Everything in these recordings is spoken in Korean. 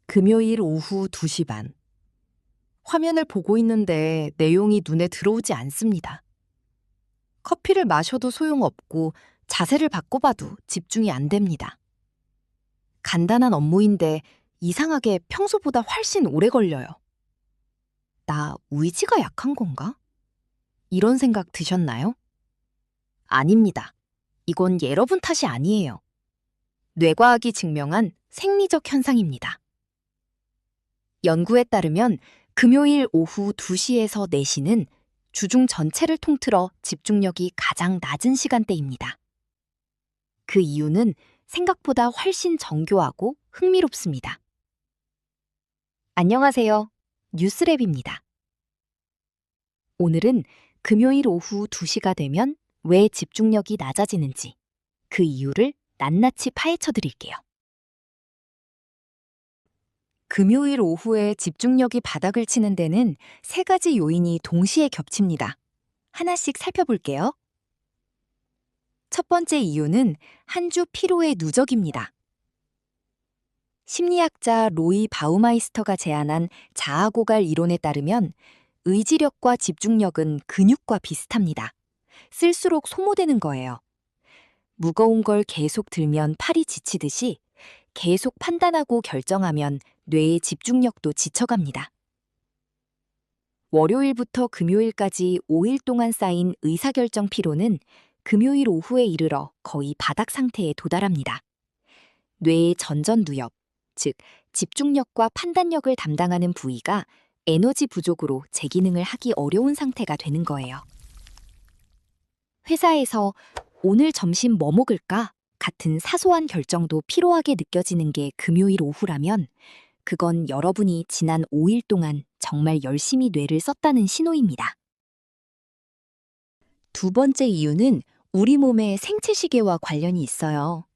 금요일 오후 2시 반. 화면을 보고 있는데 내용이 눈에 들어오지 않습니다. 커피를 마셔도 소용없고 자세를 바꿔봐도 집중이 안 됩니다. 간단한 업무인데 이상하게 평소보다 훨씬 오래 걸려요. 나 의지가 약한 건가? 이런 생각 드셨나요? 아닙니다. 이건 여러분 탓이 아니에요. 뇌과학이 증명한 생리적 현상입니다. 연구에 따르면 금요일 오후 2시에서 4시는 주중 전체를 통틀어 집중력이 가장 낮은 시간대입니다. 그 이유는 생각보다 훨씬 정교하고 흥미롭습니다. 안녕하세요. 뉴스랩입니다. 오늘은 금요일 오후 2시가 되면 왜 집중력이 낮아지는지 그 이유를 낱낱이 파헤쳐 드릴게요. 금요일 오후에 집중력이 바닥을 치는 데는 3가지 요인이 동시에 겹칩니다. 하나씩 살펴볼게요. 첫 번째 이유는 한 주 피로의 누적입니다. 심리학자 로이 바우마이스터가 제안한 자아고갈 이론에 따르면 의지력과 집중력은 근육과 비슷합니다. 쓸수록 소모되는 거예요. 무거운 걸 계속 들면 팔이 지치듯이 계속 판단하고 결정하면 뇌의 집중력도 지쳐갑니다. 월요일부터 금요일까지 5일 동안 쌓인 의사결정 피로는 금요일 오후에 이르러 거의 바닥 상태에 도달합니다. 뇌의 전전두엽, 즉 집중력과 판단력을 담당하는 부위가 에너지 부족으로 제 기능을 하기 어려운 상태가 되는 거예요. 회사에서 오늘 점심 뭐 먹을까? 같은 사소한 결정도 피로하게 느껴지는 게 금요일 오후라면 그건 여러분이 지난 5일 동안 정말 열심히 뇌를 썼다는 신호입니다. 두 번째 이유는 우리 몸의 생체 시계와 관련이 있어요.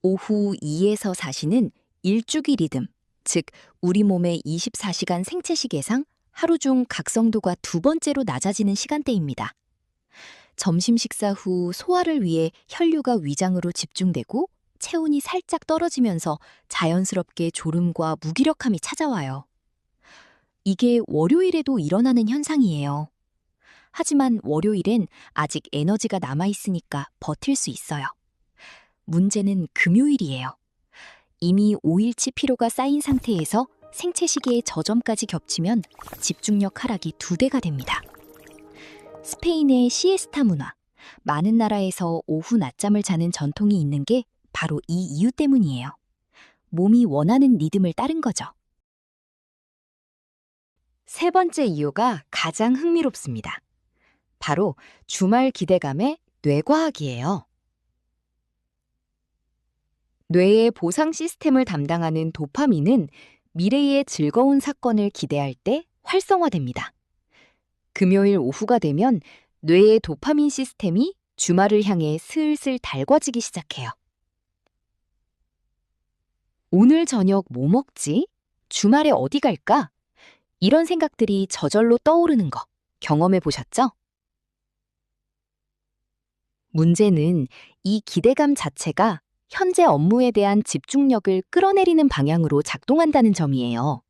오후 2에서 4시는 일주기 리듬, 즉 우리 몸의 24시간 생체 시계상 하루 중 각성도가 2번째로 낮아지는 시간대입니다. 점심 식사 후 소화를 위해 혈류가 위장으로 집중되고 체온이 살짝 떨어지면서 자연스럽게 졸음과 무기력함이 찾아와요. 이게 월요일에도 일어나는 현상이에요. 하지만 월요일엔 아직 에너지가 남아있으니까 버틸 수 있어요. 문제는 금요일이에요. 이미 5일치 피로가 쌓인 상태에서 생체 시계의 저점까지 겹치면 집중력 하락이 2배가 됩니다. 스페인의 시에스타 문화, 많은 나라에서 오후 낮잠을 자는 전통이 있는 게 바로 이 이유 때문이에요. 몸이 원하는 리듬을 따른 거죠. 세 번째 이유가 가장 흥미롭습니다. 바로 주말 기대감의 뇌과학이에요. 뇌의 보상 시스템을 담당하는 도파민은 미래의 즐거운 사건을 기대할 때 활성화됩니다. 금요일 오후가 되면 뇌의 도파민 시스템이 주말을 향해 슬슬 달궈지기 시작해요. 오늘 저녁 뭐 먹지? 주말에 어디 갈까? 이런 생각들이 저절로 떠오르는 거 경험해 보셨죠? 문제는 이 기대감 자체가 현재 업무에 대한 집중력을 끌어내리는 방향으로 작동한다는 점이에요.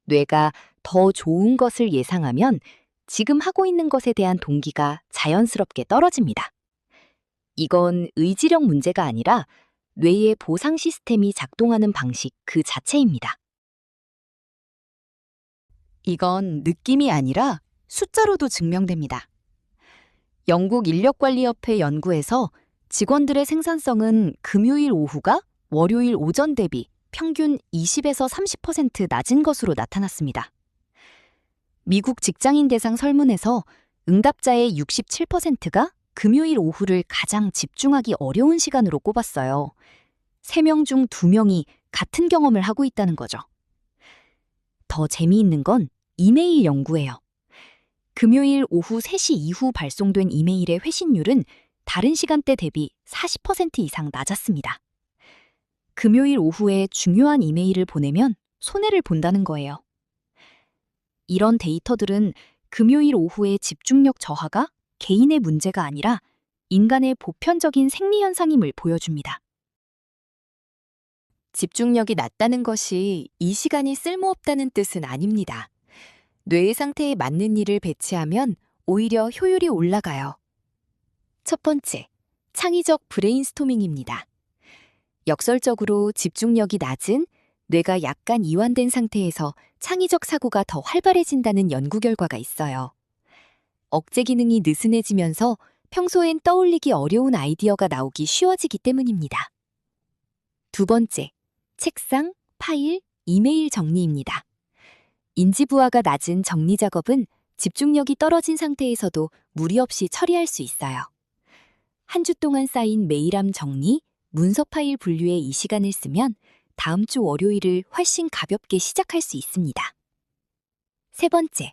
뇌가 더 좋은 것을 예상하면 지금 하고 있는 것에 대한 동기가 자연스럽게 떨어집니다. 이건 의지력 문제가 아니라 뇌의 보상 시스템이 작동하는 방식 그 자체입니다. 이건 느낌이 아니라 숫자로도 증명됩니다. 영국 인력관리협회 연구에서 직원들의 생산성은 금요일 오후가 월요일 오전 대비 평균 20에서 30% 낮은 것으로 나타났습니다. 미국 직장인 대상 설문에서 응답자의 67%가 금요일 오후를 가장 집중하기 어려운 시간으로 꼽았어요. 3명 중 2명이 같은 경험을 하고 있다는 거죠. 더 재미있는 건 이메일 연구예요. 금요일 오후 3시 이후 발송된 이메일의 회신율은 다른 시간대 대비 40% 이상 낮았습니다. 금요일 오후에 중요한 이메일을 보내면 손해를 본다는 거예요. 이런 데이터들은 금요일 오후의 집중력 저하가 개인의 문제가 아니라 인간의 보편적인 생리 현상임을 보여줍니다. 집중력이 낮다는 것이 이 시간이 쓸모없다는 뜻은 아닙니다. 뇌의 상태에 맞는 일을 배치하면 오히려 효율이 올라가요. 첫 번째, 창의적 브레인스토밍입니다. 역설적으로 집중력이 낮은 뇌가 약간 이완된 상태에서 창의적 사고가 더 활발해진다는 연구 결과가 있어요. 억제 기능이 느슨해지면서 평소엔 떠올리기 어려운 아이디어가 나오기 쉬워지기 때문입니다. 두 번째, 책상, 파일, 이메일 정리입니다. 인지 부하가 낮은 정리 작업은 집중력이 떨어진 상태에서도 무리 없이 처리할 수 있어요. 한 주 동안 쌓인 메일함 정리, 문서 파일 분류에 이 시간을 쓰면 다음 주 월요일을 훨씬 가볍게 시작할 수 있습니다. 세 번째,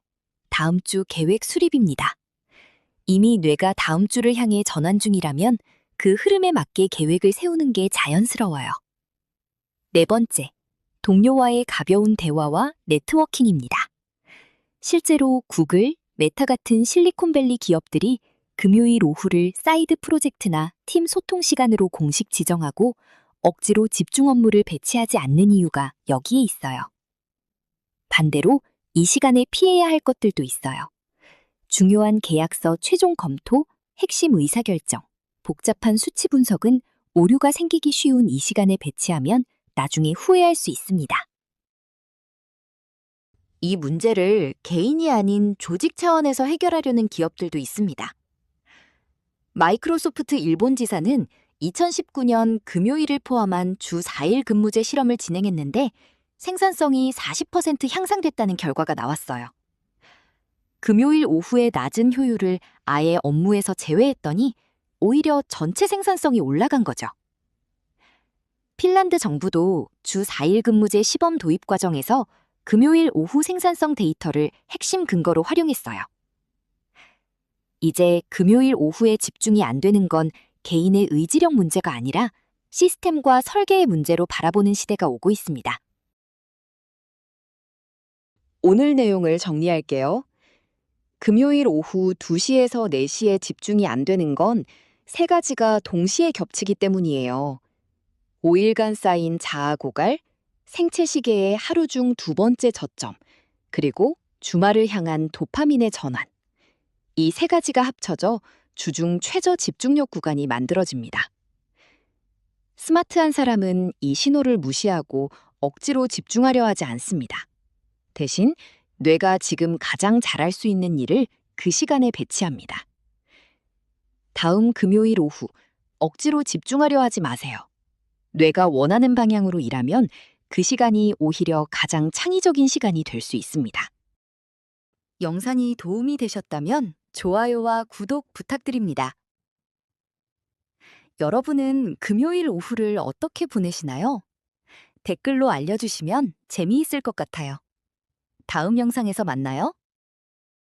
다음 주 계획 수립입니다. 이미 뇌가 다음 주를 향해 전환 중이라면 그 흐름에 맞게 계획을 세우는 게 자연스러워요. 네 번째, 동료와의 가벼운 대화와 네트워킹입니다. 실제로 구글, 메타 같은 실리콘밸리 기업들이 금요일 오후를 사이드 프로젝트나 팀 소통 시간으로 공식 지정하고 억지로 집중 업무를 배치하지 않는 이유가 여기에 있어요. 반대로 이 시간에 피해야 할 것들도 있어요. 중요한 계약서 최종 검토, 핵심 의사결정, 복잡한 수치 분석은 오류가 생기기 쉬운 이 시간에 배치하면 나중에 후회할 수 있습니다. 이 문제를 개인이 아닌 조직 차원에서 해결하려는 기업들도 있습니다. 마이크로소프트 일본 지사는 2019년 금요일을 포함한 주 4일 근무제 실험을 진행했는데 생산성이 40% 향상됐다는 결과가 나왔어요. 금요일 오후의 낮은 효율을 아예 업무에서 제외했더니 오히려 전체 생산성이 올라간 거죠. 핀란드 정부도 주 4일 근무제 시범 도입 과정에서 금요일 오후 생산성 데이터를 핵심 근거로 활용했어요. 이제 금요일 오후에 집중이 안 되는 건 개인의 의지력 문제가 아니라 시스템과 설계의 문제로 바라보는 시대가 오고 있습니다. 오늘 내용을 정리할게요. 금요일 오후 2시에서 4시에 집중이 안 되는 건 3가지가 동시에 겹치기 때문이에요. 5일간 쌓인 자아 고갈, 생체 시계의 하루 중 2번째 저점, 그리고 주말을 향한 도파민의 전환. 이 3가지가 합쳐져 주중 최저 집중력 구간이 만들어집니다. 스마트한 사람은 이 신호를 무시하고 억지로 집중하려 하지 않습니다. 대신 뇌가 지금 가장 잘할 수 있는 일을 그 시간에 배치합니다. 다음 금요일 오후 억지로 집중하려 하지 마세요. 뇌가 원하는 방향으로 일하면 그 시간이 오히려 가장 창의적인 시간이 될 수 있습니다. 영상이 도움이 되셨다면 좋아요와 구독 부탁드립니다. 여러분은 금요일 오후를 어떻게 보내시나요? 댓글로 알려주시면 재미있을 것 같아요. 다음 영상에서 만나요.